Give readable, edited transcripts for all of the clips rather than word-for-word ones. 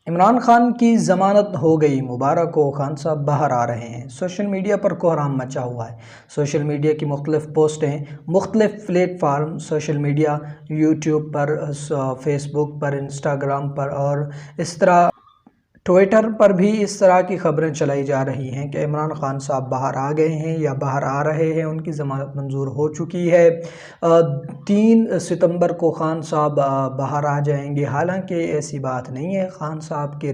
इमरान खान की ज़मानत हो गई, मुबारक हो, खान साहब बाहर आ रहे हैं। सोशल मीडिया पर कोहराम मचा हुआ है। सोशल मीडिया की मुख्तलिफ़ पोस्टें मुख्तलिफ़ प्लेटफार्म सोशल मीडिया, यूट्यूब पर, फेसबुक पर, इंस्टाग्राम पर और इस तरह ट्विटर पर भी इस तरह की ख़बरें चलाई जा रही हैं कि इमरान खान साहब बाहर आ गए हैं या बाहर आ रहे हैं, उनकी ज़मानत मंजूर हो चुकी है। 3 सितंबर को खान साहब बाहर आ जाएंगे। हालांकि ऐसी बात नहीं है। खान साहब के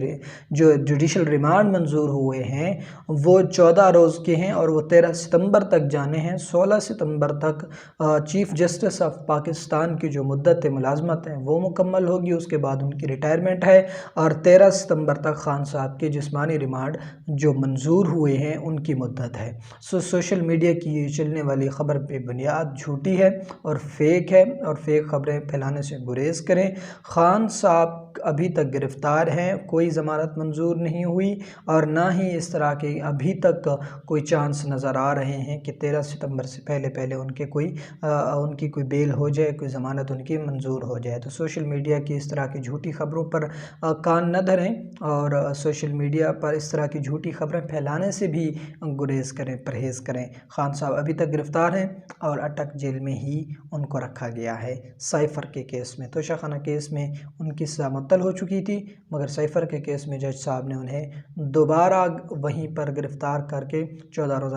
जो जुडिशल रिमांड मंजूर हुए हैं वो 14 रोज़ के हैं और वो 13 सितंबर तक जाने हैं। 16 सितंबर तक चीफ़ जस्टिस ऑफ पाकिस्तान की जो मुद्दत मुलाजमत है वो मुकम्मल होगी, उसके बाद उनकी रिटायरमेंट है और 13 सितंबर तक खान साहब के जिस्मानी रिमांड जो मंजूर हुए हैं उनकी मुद्दत है। सोशल मीडिया की ये चलने वाली ख़बर बेबुनियाद झूठी है और फेक है और फेक ख़बरें फैलाने से गुरेज करें। खान साहब अभी तक गिरफ़्तार हैं, कोई ज़मानत मंजूर नहीं हुई और ना ही इस तरह के अभी तक कोई चांस नज़र आ रहे हैं कि 13 सितंबर से पहले पहले उनकी कोई बेल हो जाए, कोई ज़मानत उनकी मंजूर हो जाए। तो सोशल मीडिया की इस तरह की झूठी ख़बरों पर कान न धरें और सोशल मीडिया पर इस तरह की झूठी ख़बरें फैलाने से भी गुरेज़ करें, परहेज़ करें। खान साहब अभी तक गिरफ़्तार हैं और अटक जेल में ही उनको रखा गया है साइफ़र के केस में। तोशाखाना केस में उनकी सज़ा मुअत्तल हो चुकी थी, मगर साइफ़र के केस में जज साहब ने उन्हें दोबारा वहीं पर गिरफ़्तार करके 14 रोज़ा